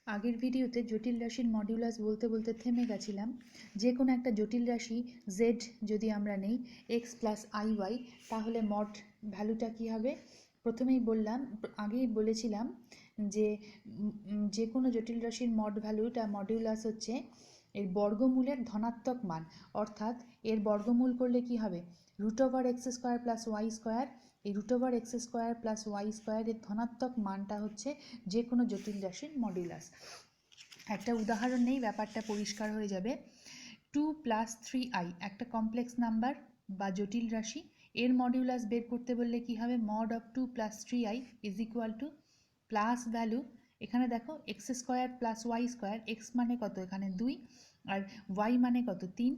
আগের ভিডিওতে জটিল রাশির মডিউলাস বলতে বলতে থেমে গেছিলাম। যে কোনো একটা জটিল রাশি জেড যদি আমরা নেই এক্স প্লাস আই ওয়াই, তাহলে মড ভ্যালুটা কী হবে? প্রথমেই বললাম, আগেই বলেছিলাম যে যে কোনো জটিল রাশির মড ভ্যালুটা মডিউলাস হচ্ছে এর বর্গমূলের ধনাত্মক মান, অর্থাৎ এর বর্গমূল করলে কি হবে? Root over x square plus y square. এই root over x square plus y স্কোয়ারের ধনাত্মক মানটা হচ্ছে যে কোনো জটিল রাশির মডিউলাস। একটা উদাহরণ নেই, ব্যাপারটা পরিষ্কার হয়ে যাবে। 2 + 3i একটা কমপ্লেক্স নাম্বার বা জটিল রাশি, এর মডিউলাস বের করতে বললে কি হবে? Mod of 2 + 3i is equal to plus value, এখানে দেখো x square plus y square, x মানে কত? এখানে 2, আর ওয়াই মানে কত? 3,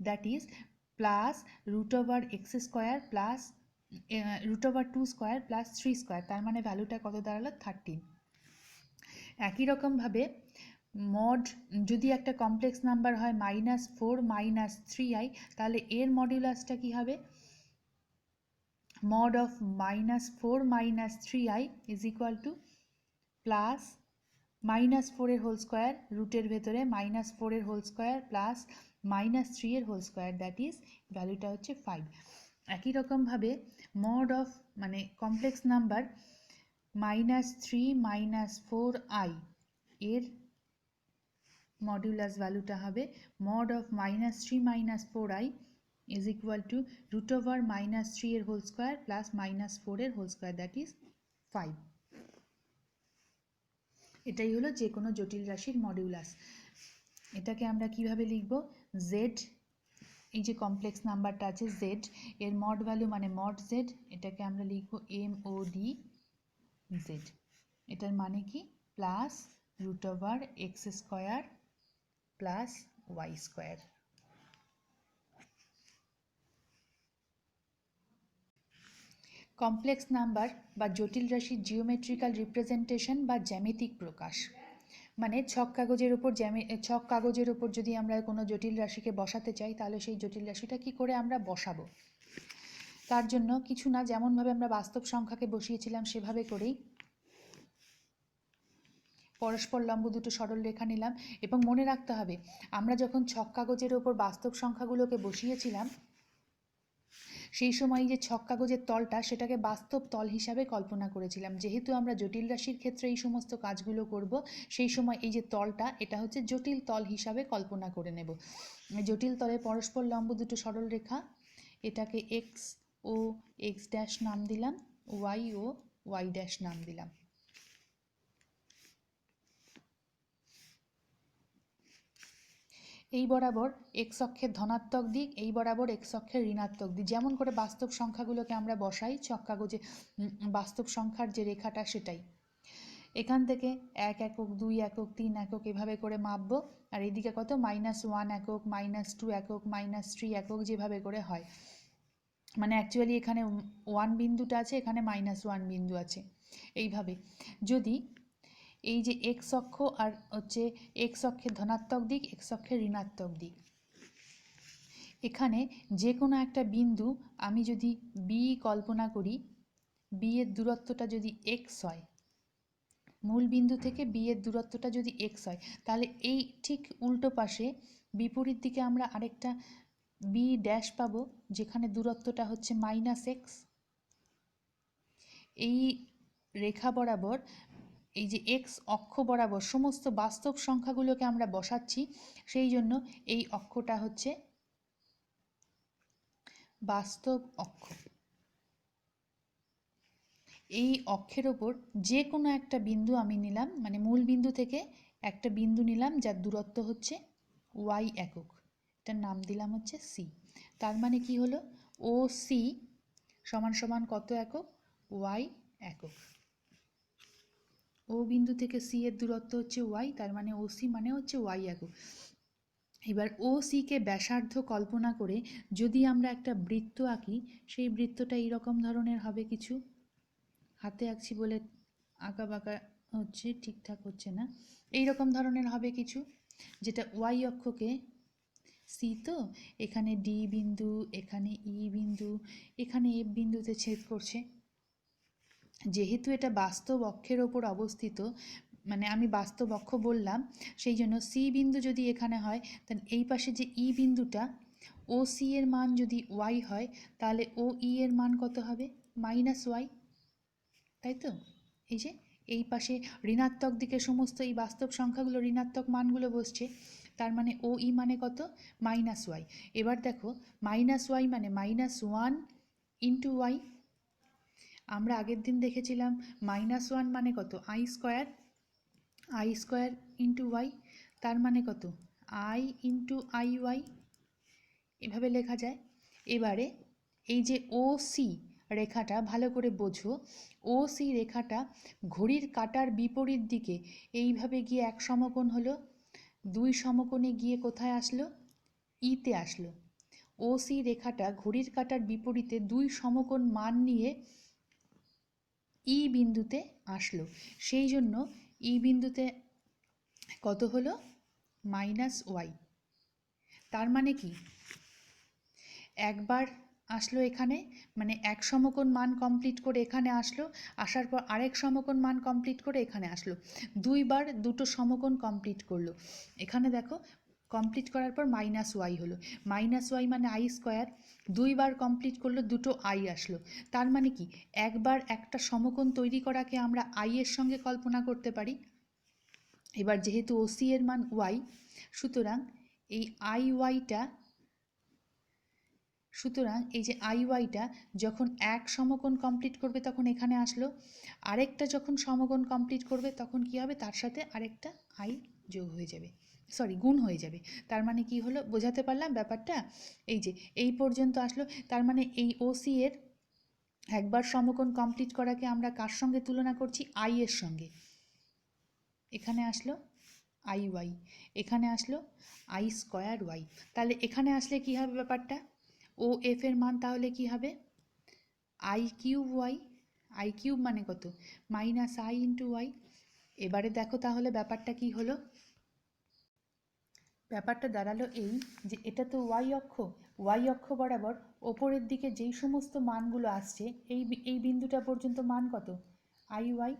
that is plus root over x square plus root over 2 square plus 3 square, তার মানে ভ্যালুটা কত দাঁড়ালো? 13। একই রকমভাবে মড যদি একটা কমপ্লেক্স নাম্বার হয় -4 - 3i, তাহলে এর মডিউলাসটা কি হবে? Mod of -4 - 3i is equal to plus -4 এর হোল স্কোয়ার, রুটের ভেতরে -4 এর হোল স্কোয়ার প্লাস -3 এর হোল স্কোয়ার, দ্যাট ইজ ভ্যালুটা হচ্ছে 5। একই রকমভাবে মড অফ মানে কমপ্লেক্স নাম্বার -3 - 4i এর মডিউলাস ভ্যালুটা হবে mod of -3 - 4i is equal to root over -3 এর হোল স্কোয়ার প্লাস -4 এর হোল স্কোয়ার, দ্যাট ইজ 5। এটাই হলো যে কোনো জটিল রাশির মডিউলাস। এটাকে আমরা কিভাবে লিখব? জেড, এই যে কমপ্লেক্স নাম্বারটা আছে জেড, এর মড ভ্যালু মানে মড জেড, এটাকে আমরা লিখব MOD জেড। এটার মানে কি? Plus root over x square plus y square. Complex number বা জটিল রাশির জিওমেট্রিক্যাল রিপ্রেজেন্টেশন বা জ্যামিতিক প্রকাশ, মানে ছক কাগজের উপর যদি আমরা কোনো জটিল রাশিকে বসাতে চাই, তাহলে সেই জটিল রাশিটা কি করে আমরা বসাবো? তার জন্য কিছু না, যেমনভাবে আমরা বাস্তব সংখ্যাকে বসিয়েছিলাম সেভাবে করেই পরস্পর লম্ব দুটো সরল রেখা নিলাম। এবং মনে রাখতে হবে, আমরা যখন ছক কাগজের ওপর বাস্তব সংখ্যাগুলোকে বসিয়েছিলাম, সেই সময় যে ছক কাগজের তলটা, সেটাকে বাস্তব তল হিসাবে কল্পনা করেছিলাম। যেহেতু আমরা জটিল রাশির ক্ষেত্রে এই সমস্ত কাজগুলো করব, সেই সময় এই যে তলটা, এটা হচ্ছে জটিল তল হিসাবে কল্পনা করে নেব। জটিল তলে পরস্পর লম্ব দুটো সরল রেখা, এটাকে এক্স ও এক্স ড্যাশ নাম দিলাম, ওয়াই ও ওয়াই ড্যাশ নাম দিলাম। এই বরাবর এক্স অক্ষের ধনাত্মক দিক, এই বরাবর এক্স অক্ষের ঋণাত্মক দিক, যেমন করে বাস্তব সংখ্যাগুলোকে আমরা বসাই ছক কাগজে, বাস্তব সংখ্যার যে রেখাটা সেটাই। এখান থেকে 1 একক, 2 একক, 3 একক এভাবে করে মাপবো। আর এদিকে কত? -1 একক, -2 একক, -3 একক, যেভাবে করে হয়। মানে অ্যাকচুয়ালি এখানে 1 বিন্দুটা আছে, এখানে -1 বিন্দু আছে। এইভাবে যদি এই যে এক্স অক্ষ আর হচ্ছে এক্স অক্ষের ধনাত্মক দিক, এক্স অক্ষের ঋণাত্মক দিক, এখানে যে কোনো একটা বিন্দু আমি যদি বি কল্পনা করি, বি এর দূরত্বটা যদি এক্স হয়, মূল বিন্দু থেকে বি এর দূরত্বটা যদি এক্স হয়, তাহলে এই ঠিক উল্টো পাশে বিপরীত দিকে আমরা আরেকটা বি ড্যাশ পাবো, যেখানে দূরত্বটা হচ্ছে -x। এই রেখা বরাবর, এই যে এক্স অক্ষ বরাবর সমস্ত বাস্তব সংখ্যাগুলোকে আমরা বসাচ্ছি, সেই জন্য এই অক্ষটা হচ্ছে বাস্তব অক্ষ। এই অক্ষের ওপর যে কোনো একটা বিন্দু আমি নিলাম, মানে মূল বিন্দু থেকে একটা বিন্দু নিলাম যার দূরত্ব হচ্ছে ওয়াই একক, এটার নাম দিলাম হচ্ছে সি। তার মানে কি হলো? ও সি সমান সমান কত একক? ওয়াই একক। ও বিন্দু থেকে সি এর দূরত্ব হচ্ছে ওয়াই, তার মানে ও সি মানে হচ্ছে ওয়াই একক। এবার ও সিকে ব্যাসার্ধ কল্পনা করে যদি আমরা একটা বৃত্ত আঁকি, সেই বৃত্তটা এইরকম ধরনের হবে কিছু। হাতে আঁকছি বলে আঁকা বাঁকা হচ্ছে, ঠিকঠাক হচ্ছে না। এইরকম ধরনের হবে কিছু, যেটা ওয়াই অক্ষকে সি, তো এখানে ডি বিন্দু, এখানে ই বিন্দু, এখানে এফ বিন্দুতে ছেদ করছে। যেহেতু এটা বাস্তব অক্ষের ওপর অবস্থিত, মানে আমি বাস্তব অক্ষ বললাম, সেই জন্য সি বিন্দু যদি এখানে হয়, তাহলে এই পাশে যে ই বিন্দুটা, ও সি এর মান যদি ওয়াই হয়, তাহলে ও ই এর মান কত হবে? মাইনাস ওয়াই, তাই তো? এই যে এই পাশে ঋণাত্মক দিকে সমস্ত এই বাস্তব সংখ্যাগুলো ঋণাত্মক মানগুলো বসছে, তার মানে ও ই মানে কত? Minus y. এবার দেখো, মাইনাস ওয়াই মানে মাইনাস ওয়ান ইন্টু ওয়াই। আমরা আগের দিন দেখেছিলাম মাইনাস ওয়ান মানে কত? আই স্কোয়ার ইন্টু ওয়াই, তার মানে কত? আই ইন্টু আই ওয়াই, এভাবে লেখা যায়। এবারে এই যে ও সি রেখাটা ভালো করে বোঝো, ও সি রেখাটা ঘড়ির কাঁটার বিপরীত দিকে এইভাবে গিয়ে এক সমকোণ হলো, দুই সমকোণে গিয়ে কোথায় আসলো? ইতে আসলো। ও সি রেখাটা ঘড়ির কাঁটার বিপরীতে দুই সমকোণ মান নিয়ে ই বিন্দুতে আসলো, সেই জন্য ই বিন্দুতে কত হলো? Minus y. তার মানে কি? একবার আসলো এখানে, মানে এক সমকোণ মান কমপ্লিট করে এখানে আসলো, আসার পর আরেক সমকোণ মান কমপ্লিট করে এখানে আসলো, দুইবার দুটো সমকোণ কমপ্লিট করলো। এখানে দেখো, কমপ্লিট করার পর মাইনাস ওয়াই হলো, মাইনাস ওয়াই মানে আই স্কোয়ার, দুইবার কমপ্লিট করলো, দুটো আই আসলো। তার মানে কি? একবার একটা সমকোণ তৈরি করাকে আমরা আই এর সঙ্গে কল্পনা করতে পারি। এবার যেহেতু ওসি এর মান ওয়াই, সুতরাং এই আই ওয়াইটা, সুতরাং এই যে আই ওয়াইটা যখন এক সমকোণ কমপ্লিট করবে তখন এখানে আসলো, আরেকটা যখন সমকোণ কমপ্লিট করবে তখন কি হবে? তার সাথে আরেকটা আই যোগ হয়ে যাবে, সরি গুণ হয়ে যাবে। তার মানে কি হলো? বোঝাতে পারলাম ব্যাপারটা? এই যে এই পর্যন্ত আসলো, তার মানে এই ওসি এর একবার সমকোণ কমপ্লিট করাকে আমরা কার সঙ্গে তুলনা করছি? আই এর সঙ্গে। এখানে আসলো আই ওয়াই, এখানে আসলো আই স্কোয়ার ওয়াই। তাহলে এখানে আসলে কি হবে ব্যাপারটা? ও এফ এর মান তাহলে কি হবে? I cube y. I cube মানে কত? Minus i into y. এবারে দেখো তাহলে ব্যাপারটা কি হলো? ব্যাপারটা দাঁড়ালো এই যে এটা তো ওয়াই অক্ষ বরাবর ওপরের দিকে যেই সমস্ত মানগুলো আসছে, এই বিন্দুটা পর্যন্ত মান কত? I y.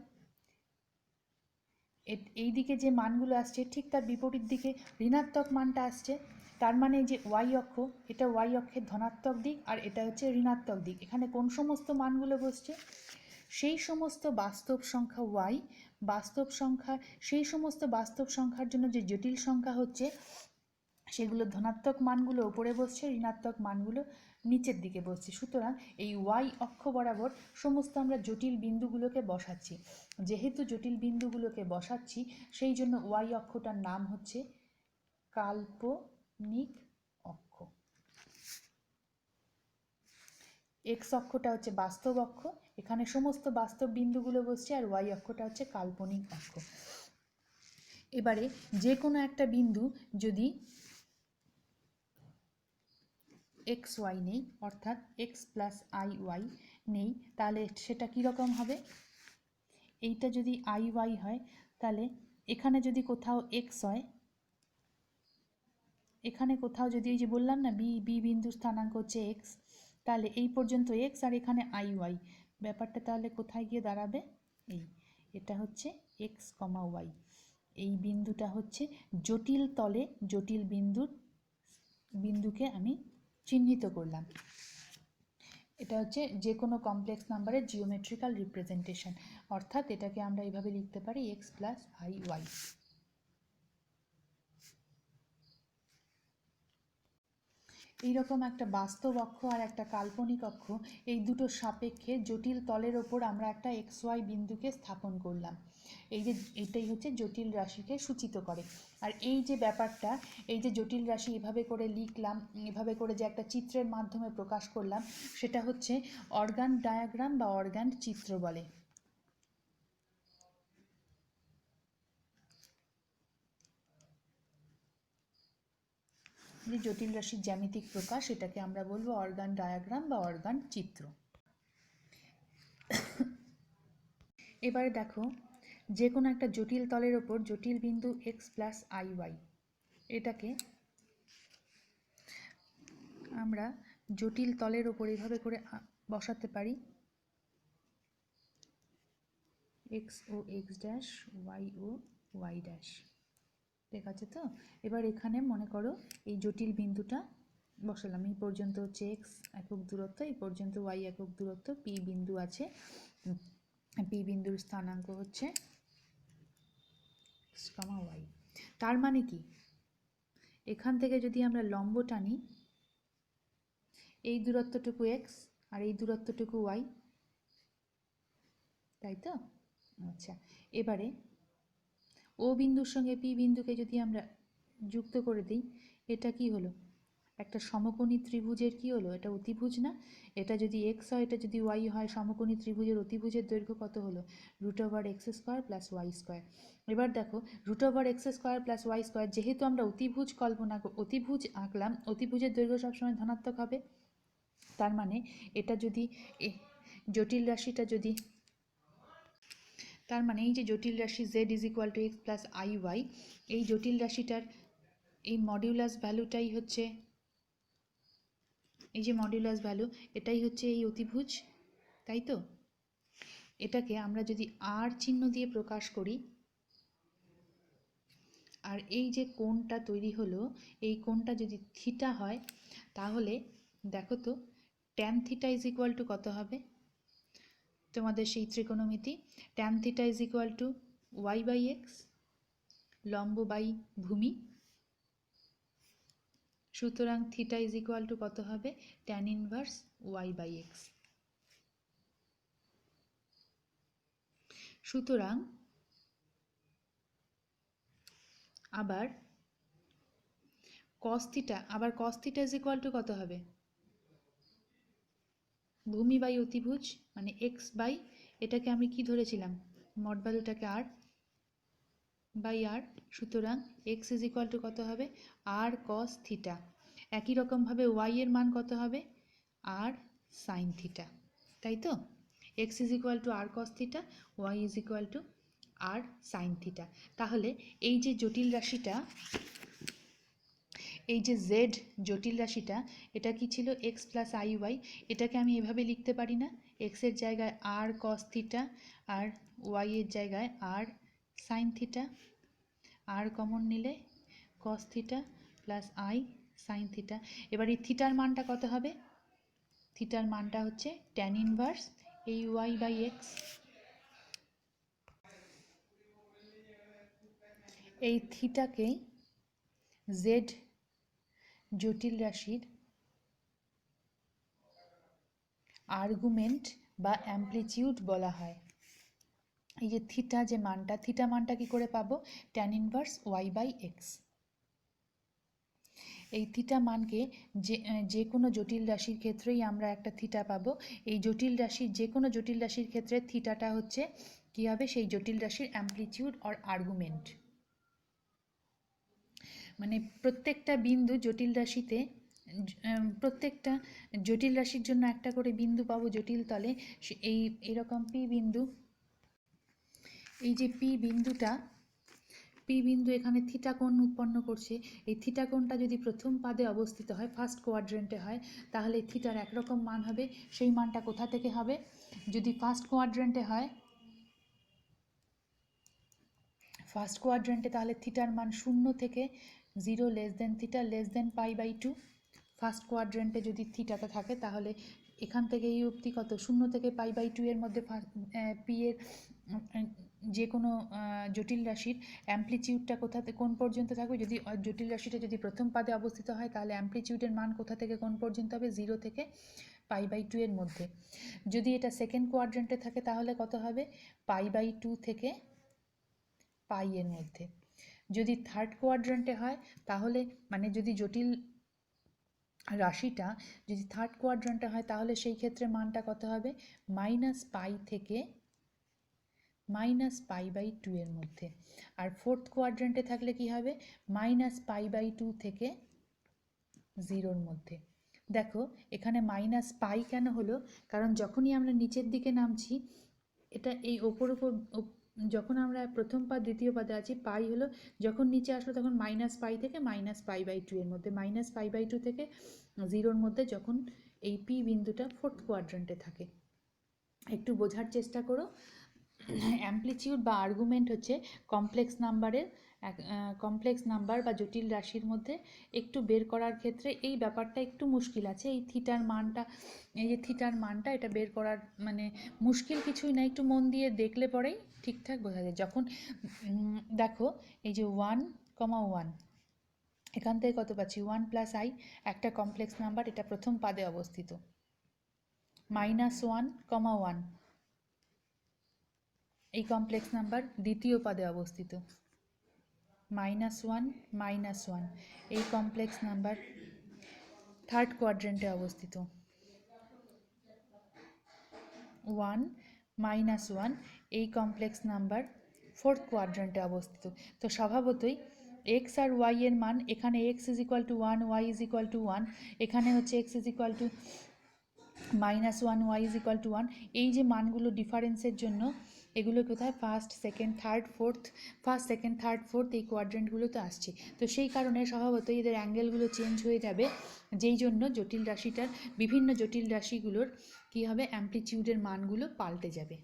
এই দিকে যে মানগুলো আসছে ঠিক তার বিপরীত দিকে ঋণাত্মক মানটা আসছে, তার মানে যে ওয়াই অক্ষ, এটা ওয়াই অক্ষের ধনাত্মক দিক আর এটা হচ্ছে ঋণাত্মক দিক। এখানে কোন সমস্ত মানগুলো বসছে? সেই সমস্ত বাস্তব সংখ্যা ওয়াই, বাস্তব সংখ্যা, সেই সমস্ত বাস্তব সংখ্যার জন্য যে জটিল সংখ্যা হচ্ছে, সেগুলো ধনাত্মক মানগুলো ওপরে বসছে, ঋণাত্মক মানগুলো নিচের দিকে বসছে। সুতরাং এই ওয়াই অক্ষ বরাবর সমস্ত আমরা জটিল বিন্দুগুলোকে বসাচ্ছি। যেহেতু জটিল বিন্দুগুলোকে বসাচ্ছি, সেই জন্য ওয়াই অক্ষটার নাম হচ্ছে কাল্পনিক অক্ষ। এক্স অক্ষটা হচ্ছে বাস্তব অক্ষ, এখানে সমস্ত বাস্তব বিন্দুগুলো বসছে, আর ওয়াই অক্ষটা হচ্ছে কাল্পনিক অক্ষ। এবারে যে কোনো একটা বিন্দু যদি এক্স ওয়াই নেই, অর্থাৎ এক্স প্লাস আই ওয়াই নেই, তাহলে সেটা কীরকম হবে? এইটা যদি আই ওয়াই হয়, তাহলে এখানে যদি কোথাও এক্স হয়, এখানে কোথাও যদি, এই যে বললাম না বি বিন্দুর স্থানাঙ্ক হচ্ছে এক্স, তাহলে এই পর্যন্ত এক্স আর এখানে আই ওয়াই, ব্যাপারটা তাহলে কোথায় গিয়ে দাঁড়াবে? এটা হচ্ছে এক্স কমা ওয়াই। এই বিন্দুটা হচ্ছে জটিল তলে জটিল বিন্দুকে আমি চিহ্নিত করলাম। এটা হচ্ছে যে কোনো কমপ্লেক্স নাম্বারের জিওমেট্রিক্যাল রিপ্রেজেন্টেশন, অর্থাৎ এটাকে আমরা এইভাবে লিখতে পারি এক্স প্লাস আই ওয়াই। এইরকম একটা বাস্তব অক্ষ আর একটা কাল্পনিক অক্ষ, এই দুটো সাপেক্ষে জটিল তলের ওপর আমরা একটা এক্স ওয়াই বিন্দুকে স্থাপন করলাম। এই যে এটাই হচ্ছে জটিল রাশিকে সূচিত করে। আর এই যে ব্যাপারটা, এই যে জটিল রাশি এভাবে করে লিখলাম, এভাবে করে যে একটা চিত্রের মাধ্যমে প্রকাশ করলাম, সেটা হচ্ছে অর্গান ডায়াগ্রাম বা অর্গান চিত্র বলে। যে জটিল রাশির জ্যামিতিক প্রকাশ, এটাকে আমরা বলবো অর্গান ডায়াগ্রাম বা অর্গান চিত্র। এবারে দেখো, যে কোনো একটা জটিল তলের ওপর জটিল বিন্দু এক্স প্লাস আই ওয়াই, এটাকে আমরা জটিল তলের ওপর এইভাবে করে বসাতে পারি। এক্স ও এক্স ড্যাশ, ওয়াই ও ওয়াই ড্যাশ। ঠিক আছে তো? এবার এখানে মনে করো এই জটিল বিন্দুটা বসালাম, এই পর্যন্ত হচ্ছে এক্স একক দূরত্ব, এই পর্যন্ত ওয়াই একক দূরত্ব, পি বিন্দু আছে, পি বিন্দুর স্থানাঙ্ক হচ্ছে এক্স কমা ওয়াই। তার মানে কি, এখান থেকে যদি আমরা লম্ব টানি, এই দূরত্বটুকু এক্স আর এই দূরত্বটুকু ওয়াই, তাই তো? আচ্ছা, এবারে ও বিন্দুর সঙ্গে পি বিন্দুকে যদি আমরা যুক্ত করে দিই, এটা কি হলো? একটা সমকোণী ত্রিভুজের কি হলো? এটা অতিভুজ না? এটা যদি এক্স হয়, এটা যদি ওয়াই হয়, সমকোণী ত্রিভুজের অতিভুজের দৈর্ঘ্য কত হলো? √x² + y²। এবার দেখো, √x² + y², যেহেতু আমরা অতিভুজ অতিভুজ আঁকলাম, অতিভুজের দৈর্ঘ্য সবসময় ধনাত্মক হবে। তার মানে এটা যদি জটিল রাশিটা যদি, তার মানে এই যে জটিল রাশি z = x + iy, এই জটিল রাশিটার এই মডিউলাস ভ্যালুটাই হচ্ছে, এই যে মডিউলাস ভ্যালু, এটাই হচ্ছে এই অতিভুজ, তাই তো? এটাকে আমরা যদি আর চিহ্ন দিয়ে প্রকাশ করি, আর এই যে কোণটা তৈরি হলো, এই কোণটা যদি থিটা হয়, তাহলে দেখো তো ট্যান থিটা = কত হবে? তোমাদের সেই ত্রিকোণমিতি, ট্যান থিটা = y/x, লম্ব বাই ভূমি। সুতরাং থিটা = কত হবে? Tan inverse y/x। সুতরাং আবার cos থিটা, = কত হবে? ভূমি বাই অতিভুজ, মানে এক্স বাই, এটাকে আমি কি ধরেছিলাম? মড ভ্যালুটাকে r/r। সুতরাং x = কত হবে? r cos থিটা। একই রকমভাবে y এর মান কত হবে? r sin থিটা, তাই তো? x = r cos theta, y = r sin theta. তাহলে এই যে জটিল রাশিটা, এই যে z জটিল রাশিটা, এটা কি ছিল? x + iy। এটাকে আমি এভাবে লিখতে পারি না? x এর জায়গায় r cos থিটা আর y এর জায়গায় r sin theta, r common নিলে cos theta plus i sin theta. এবার এই থিটার মানটা কত হবে? থিটার মানটা হচ্ছে ট্যান ইনভার্স এই y/x। এই থিটাকে z জটিল রাশির আর্গুমেন্ট বা অ্যামপ্লিটিউড বলা হয়। এই যে থিটা, যে মানটা, থিটা মানটা কি করে পাবো? Tan inverse y/x। এই থিটা মানকে যে কোনো জটিল রাশির ক্ষেত্রেই আমরা একটা থিটা পাবো। এই জটিল রাশির, যে কোনো জটিল রাশির ক্ষেত্রে থিটাটা হচ্ছে কি হবে? সেই জটিল রাশির অ্যামপ্লিটিউড অর আর্গুমেন্ট। মানে প্রত্যেকটা বিন্দু জটিল রাশিতে, প্রত্যেকটা জটিল রাশির জন্য একটা করে বিন্দু পাবো জটিল তলে। এই এরকম পি বিন্দু, এই যে পি বিন্দুটা, পি বিন্দু এখানে থিটা কোণ উৎপন্ন করছে। এই থিটা কোণটা যদি প্রথম পাদে অবস্থিত হয়, ফার্স্ট কোয়াড্রেন্টে হয়, তাহলে থিটার একরকম মান হবে। সেই মানটা কোথা থেকে হবে? যদি ফার্স্ট কোয়াড্রেন্টে হয়, ফার্স্ট কোয়াড্রেন্টে, তাহলে থিটার মান 0 থেকে 0 θ π/2। ফার্স্ট কোয়াড্রেন্টে যদি থিটাটা থাকে, তাহলে এখান থেকে এই অবধি কত? 0 থেকে π/2 এর মধ্যে পি এর যে কোনো জটিল রাশির অ্যামপ্লিটিউডটা কোন পর্যন্ত থাকবে? যদি জটিল রাশিটা যদি প্রথম পাদে অবস্থিত হয়, তাহলে অ্যামপ্লিটিউডের মান কোথা থেকে কোন পর্যন্ত হবে? 0 থেকে π/2 এর মধ্যে। যদি এটা সেকেন্ড কোয়াড্রেন্টে থাকে, তাহলে কত হবে? π/2 থেকে পাই এর মধ্যে। যদি থার্ড কোয়াড্রেন্টে হয়, তাহলে মানে যদি জটিল রাশিটা যদি থার্ড কোয়াড্রেন্টে হয়, তাহলে সেই ক্ষেত্রে মানটা কত হবে? -π থেকে -π/2 এর মধ্যে। আর ফোর্থ কোয়াড্রেন্টে থাকলে কি হবে? -π/2 থেকে 0-র মধ্যে। দেখো এখানে -π কেন হলো? কারণ যখনই আমরা নিচের দিকে নামছি, এটা এই ওপর যখন আমরা প্রথম পাদ দ্বিতীয় পাদে আছি, পাই হলো, যখন নিচে আসলো তখন -π থেকে -π/2 এর মধ্যে, -π/2 থেকে 0-র মধ্যে, যখন এই পি বিন্দুটা ফোর্থ কোয়াড্রেন্টে থাকে। একটু বোঝার চেষ্টা করো। অ্যামপ্লিটিউড বা আর্গুমেন্ট হচ্ছে কমপ্লেক্স নাম্বার বা জটিল রাশির মধ্যে একটু বের করার ক্ষেত্রে এই ব্যাপারটা একটু মুশকিল আছে। এই থিটার মানটা এটা বের করার মানে মুশকিল কিছুই না, একটু মন দিয়ে দেখলে পরেই ঠিকঠাক বোঝা যায়। যখন দেখো এই যে 1,1 এখান থেকে কত পাচ্ছি 1 প্লাস আই, একটা কমপ্লেক্স নাম্বার, এটা প্রথম পাদে অবস্থিত। -1,1 এই কমপ্লেক্স নাম্বার দ্বিতীয় পাদে অবস্থিত। -1 এই কমপ্লেক্স নাম্বার থার্ড কোয়াড্রেন্টে অবস্থিত। 1 এই কমপ্লেক্স নাম্বার ফোর্থ কোয়াড্রেন্টে অবস্থিত। তো স্বভাবতই এক্স আর ওয়াই এর মান, এখানে x is equal to 1, y is equal to 1, এখানে হচ্ছে x is equal to -1, y is equal to 1। এই যে মানগুলো ডিফারেন্সের জন্য এগুলো কোথায় ফার্স্ট সেকেন্ড থার্ড ফোর্থ এই কোয়াড্রেন্টগুলোতে আসছে। তো সেই কারণে স্বভাবতই এদের অ্যাঙ্গেলগুলো চেঞ্জ হয়ে যাবে, যেই জন্য বিভিন্ন জটিল রাশিগুলোর কী হবে, অ্যামপ্লিটিউডের মানগুলো পাল্টে যাবে।